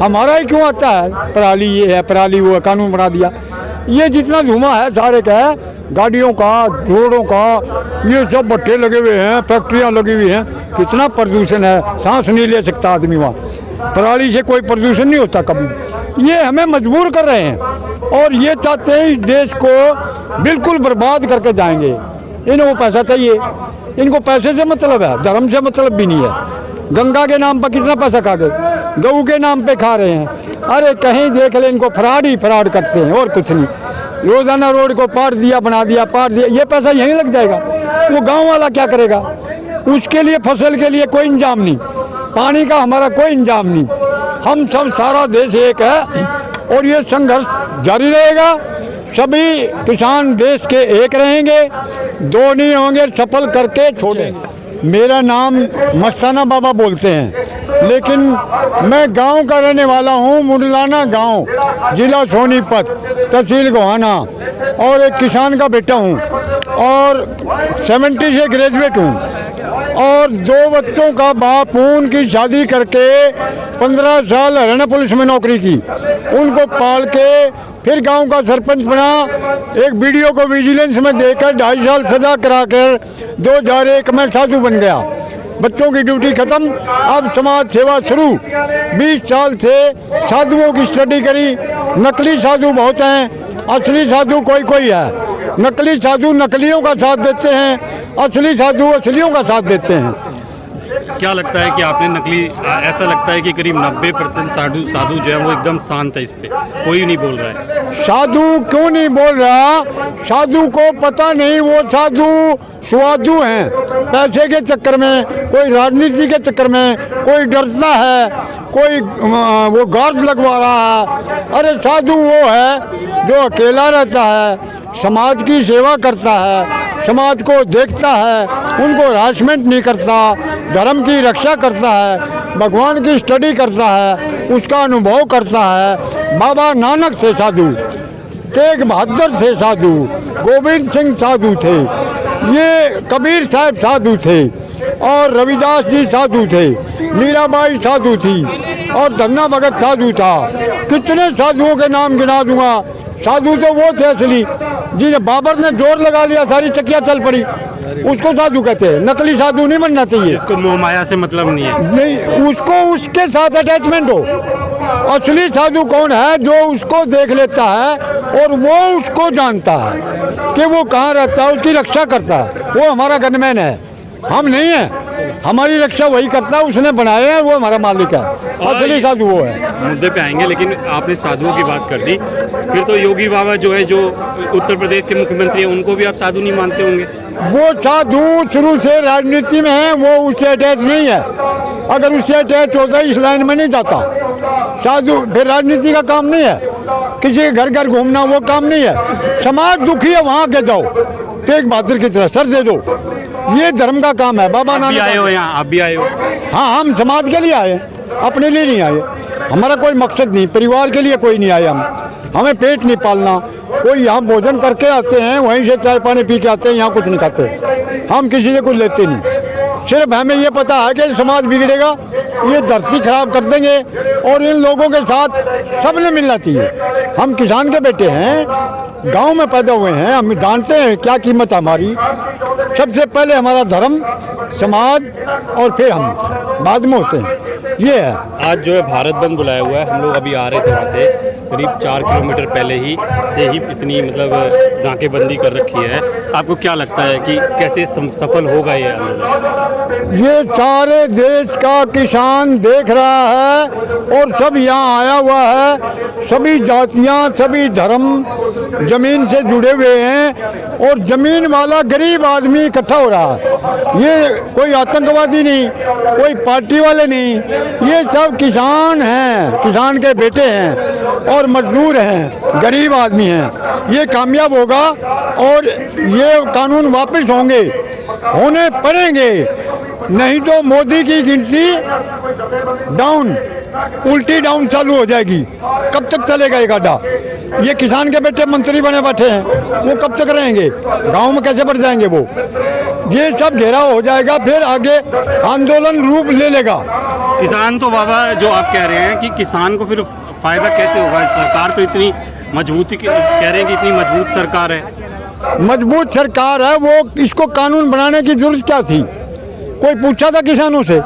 हमारा ही क्यों आता है? पराली ये है, पराली वो है, कानून बना दिया। ये जितना धुआं है सारे का है, गाड़ियों का, रोडों का, ये सब भट्टे लगे हुए हैं, फैक्ट्रियाँ लगी हुई हैं, कितना प्रदूषण है, सांस नहीं ले सकता आदमी वहाँ। पराली से कोई प्रदूषण नहीं होता कभी। ये हमें मजबूर कर रहे हैं और ये चाहते हैं इस देश को बिल्कुल बर्बाद करके जाएंगे। इनको पैसा चाहिए, इनको पैसे से मतलब है, धर्म से मतलब भी नहीं है। गंगा के नाम पर कितना पैसा खा गए, गऊ के नाम पे खा रहे हैं। अरे कहीं देख ले, इनको फ्रॉड ही फ्रॉड करते हैं और कुछ नहीं। रोजाना रोड को पाट दिया, बना दिया, पाट दिया, ये पैसा यहीं लग जाएगा। वो गांव वाला क्या करेगा? उसके लिए फसल के लिए कोई इंतजाम नहीं, पानी का हमारा कोई इंतजाम नहीं। हम सब सारा देश एक है और ये संघर्ष जारी रहेगा। सभी किसान देश के एक रहेंगे, दो नहीं होंगे, सफल करके छोड़ेंगे। मेरा नाम मस्ताना बाबा बोलते हैं, लेकिन मैं गांव का रहने वाला हूं, मुडलाना गांव, जिला सोनीपत, तहसील गोहाना, और एक किसान का बेटा हूं और 70 से ग्रेजुएट हूं और 2 बच्चों का बाप हूं। उनकी शादी करके 15 साल हरियाणा पुलिस में नौकरी की, उनको पाल के फिर गांव का सरपंच बना। एक वीडियो को विजिलेंस में देकर 2.5 साल सजा कराकर 2001 में साधु बन गया। बच्चों की ड्यूटी खत्म, अब समाज सेवा शुरू। 20 साल से साधुओं की स्टडी करी। नकली साधु बहुत हैं, असली साधु कोई कोई है। नकली साधु नकलियों का साथ देते हैं, असली साधु असलियों का साथ देते हैं। क्या लगता है कि आपने नकली, ऐसा लगता है कि करीब 90% साधु जो है वो एकदम शांत है, इस पे कोई नहीं बोल रहा है। साधु क्यों नहीं बोल रहा? साधु को पता नहीं, वो साधु स्वाधु हैं। पैसे के चक्कर में, कोई राजनीति के चक्कर में, कोई डरता है, कोई वो गार्ड लगवा रहा है। अरे साधु वो है जो अकेला रहता है, समाज की सेवा करता है, समाज को देखता है, उनको हरासमेंट नहीं करता, धर्म की रक्षा करता है, भगवान की स्टडी करता है, उसका अनुभव करता है। बाबा नानक से साधु, तेग बहादुर से साधु, गोविंद सिंह साधु थे, ये कबीर साहब साधु थे और रविदास जी साधु थे, मीराबाई साधु थी और धन्ना भगत साधु था। कितने साधुओं के नाम गिना दूंगा। साधु तो वो थे असली, जिन्हें बाबर ने जोर लगा लिया, सारी चक्कियाँ चल पड़ी, उसको साधु कहते हैं। नकली साधु नहीं बनना चाहिए। इसको मोह माया से मतलब नहीं है, नहीं, उसको उसके साथ अटैचमेंट हो। असली साधु कौन है? जो उसको देख लेता है और वो उसको जानता है कि वो कहाँ रहता है, उसकी रक्षा करता है। वो हमारा गनमैन है, हम नहीं है। हमारी रक्षा वही करता है, उसने बनाया है, वो हमारा मालिक है। असली साधु वो है। मुद्दे पे आएंगे, लेकिन आपने साधुओं की बात कर दी, फिर तो योगी बाबा जो है, जो उत्तर प्रदेश के मुख्यमंत्री हैं, उनको भी आप साधु नहीं मानते होंगे? वो साधु शुरू से राजनीति में है, वो उससे अटैच नहीं है। अगर उससे अटैच होता इस लाइन में नहीं जाता। साधु फिर राजनीति का काम नहीं है, किसी के घर घर घूमना वो काम नहीं है। समाज दुखी है, वहाँ के जाओ, तेग बहादुर की तरह सर दे दो, ये धर्म का काम है। बाबा नानक आए हो यहाँ, आप भी आए हो? हाँ, हम समाज के लिए आए, अपने लिए नहीं आए। हमारा कोई मकसद नहीं, परिवार के लिए कोई नहीं आए। हमें पेट नहीं पालना। कोई यहाँ भोजन करके आते हैं, वहीं से चाय पानी पी के आते हैं, यहाँ कुछ नहीं खाते। हम किसी से कुछ लेते नहीं। सिर्फ हमें ये पता है कि समाज बिगड़ेगा, ये धरती खराब कर देंगे और इन लोगों के साथ सबने मिलना चाहिए। हम किसान के बेटे हैं, गांव में पैदा हुए हैं, हम जानते हैं क्या कीमत है हमारी। सबसे पहले हमारा धर्म, समाज और फिर हम बाद में होते हैं। ये है। आज जो है भारत बंद बुलाया हुआ है, हम लोग अभी आ रहे थे वहाँ से, करीब 4 किलोमीटर पहले ही से ही इतनी मतलब नाकेबंदी कर रखी है। आपको क्या लगता है कि कैसे सफल होगा ये आंदोलन? ये सारे देश का किसान देख रहा है और सब यहाँ आया हुआ है। सभी जातियाँ, सभी धर्म जमीन से जुड़े हुए हैं और जमीन वाला गरीब आदमी इकट्ठा हो रहा है। ये कोई आतंकवादी नहीं, कोई पार्टी वाले नहीं, ये सब किसान हैं, किसान के बेटे हैं और मजदूर हैं, गरीब आदमी हैं। ये कामयाब होगा और ये कानून वापस होने पड़ेंगे, नहीं तो मोदी की गिनती डाउन, उल्टी डाउन चालू हो जाएगी। कब तक चलेगा ये गाड़ा? ये किसान के बेटे मंत्री बने बैठे हैं, वो कब तक रहेंगे? गांव में कैसे बढ़ जाएंगे वो? ये सब घेराव हो जाएगा, फिर आगे आंदोलन रूप ले लेगा। किसान तो बाबा जो आप कह रहे हैं कि किसान को फिर फायदा कैसे होगा? सरकार तो इतनी मजबूती कह रहे हैं कि इतनी मजबूत सरकार है। मजबूत सरकार है, वो इसको कानून बनाने की जरूरत क्या थी? कोई पूछा था किसानों से?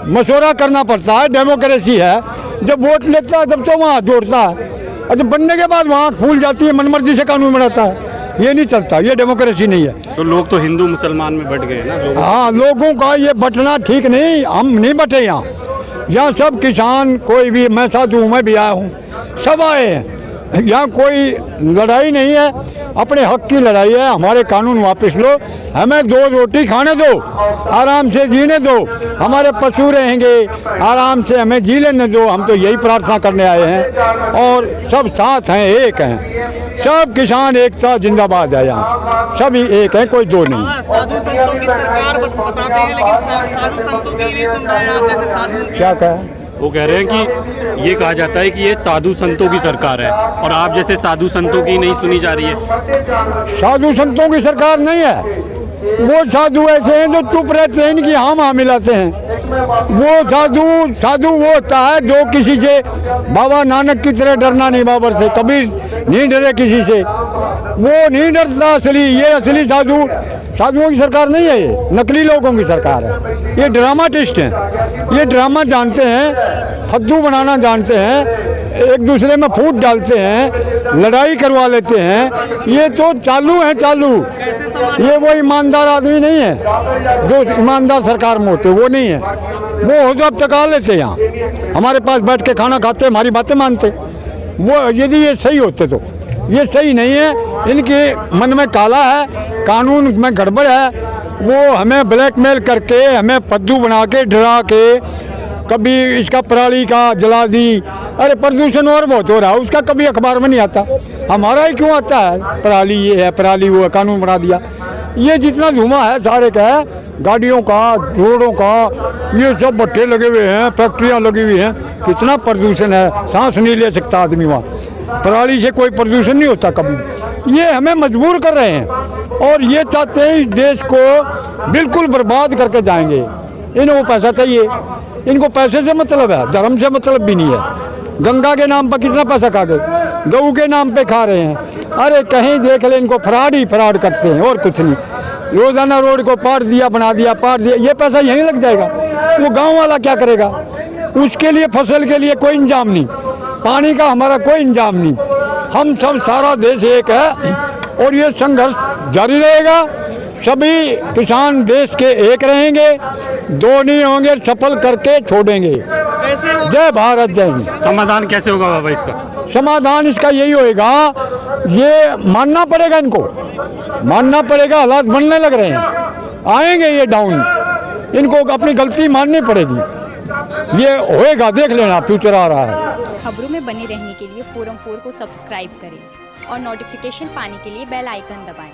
मशवरा करना पड़ता है, डेमोक्रेसी है। जब वोट लेता है तब तो वहाँ जोड़ता है, और जब बनने के बाद वहाँ फूल जाती है, मनमर्जी से कानून बनाता है। ये नहीं चलता, ये डेमोक्रेसी नहीं है। तो लोग तो हिंदू मुसलमान में बट गए ना लोग। हाँ, लोगों का ये बटना ठीक नहीं, हम नहीं बटे यहाँ। यहाँ सब किसान, कोई भी, मैं साधु हूँ, मैं भी आया हूँ, सब आए हैं। यहाँ कोई लड़ाई नहीं है, अपने हक की लड़ाई है। हमारे कानून वापस लो, हमें 2 रोटी खाने दो, आराम से जीने दो, हमारे पशु रहेंगे, आराम से हमें जी लेने दो। हम तो यही प्रार्थना करने आए हैं, और सब साथ हैं, एक हैं, सब किसान एकता जिंदाबाद है। यहाँ सभी एक हैं, कोई दो नहीं। साधु संतों की सरकार बताते हैं, लेकिन साधु संतों की नहीं सुन रहे हैं आप जैसे साधु। क्या कहा? वो कह रहे हैं कि ये कहा जाता है कि ये साधु संतों की सरकार है, और आप जैसे साधु संतों की नहीं सुनी जा रही है। साधु संतों की सरकार नहीं है, वो साधु ऐसे हैं जो चुप रहते हैं, इनकी हाँ मिलाते हैं। वो साधु वो होता है जो किसी से, बाबा नानक की तरह डरना नहीं, बाबर से कभी नहीं डरे किसी से, वो नहीं डरता असली। ये असली साधुओं की सरकार नहीं है, ये नकली लोगों की सरकार है। ये ड्रामाटिस्ट हैं, ये ड्रामा जानते हैं, फद्दू बनाना जानते हैं, एक दूसरे में फूट डालते हैं, लड़ाई करवा लेते हैं। ये तो चालू है, चालू। ये वो ईमानदार आदमी नहीं है जो ईमानदार सरकार में होते, वो नहीं है। वो हो तो अब तक आ लेते यहाँ, हमारे पास बैठ के खाना खाते, हमारी बातें मानते। वो यदि ये सही होते तो, ये सही नहीं है। इनके मन में काला है, कानून में गड़बड़ है। वो हमें ब्लैकमेल करके, हमें पद्दू बना के, डरा के, कभी इसका पराली का जला दी। अरे प्रदूषण और बहुत हो रहा है, उसका कभी अखबार में नहीं आता, हमारा ही क्यों आता है? पराली ये है, पराली वो है, कानून बना दिया। ये जितना धुआं है सारे का है, गाड़ियों का, रोडों का, ये सब भट्टे लगे हुए हैं, फैक्ट्रियाँ लगी हुई हैं, कितना प्रदूषण है, सांस नहीं ले सकता आदमी वहाँ। पराली से कोई प्रदूषण नहीं होता कभी। ये हमें मजबूर कर रहे हैं, और ये चाहते हैं इस देश को बिल्कुल बर्बाद करके जाएंगे। इनको पैसा चाहिए, इनको पैसे से मतलब है, धर्म से मतलब भी नहीं है। गंगा के नाम पर कितना पैसा खा गए, गऊ के नाम पे खा रहे हैं। अरे कहीं देख ले, इनको फ्रॉड ही फ्रॉड करते हैं, और कुछ नहीं। रोजाना रोड को पाट दिया, बना दिया, पाट दिया, ये पैसा यहीं लग जाएगा। वो गांव वाला क्या करेगा? उसके लिए, फसल के लिए कोई इंतजाम नहीं, पानी का हमारा कोई इंतजाम नहीं। हम सब, सारा देश एक है, और ये संघर्ष जारी रहेगा। सभी किसान देश के एक रहेंगे, दो नहीं होंगे, सफल करके छोड़ेंगे। जय भारत, जय हिंद। समाधान कैसे होगा बाबा इसका? समाधान इसका यही होएगा, ये मानना पड़ेगा, इनको मानना पड़ेगा। हालात बनने लग रहे हैं, आएंगे ये डाउन, इनको अपनी गलती माननी पड़ेगी। ये होएगा, देख लेना, फ्यूचर आ रहा है। खबरों में बने रहने के लिए फोरम 4 को सब्सक्राइब करें और नोटिफिकेशन पाने के लिए बेल आइकन दबाएं।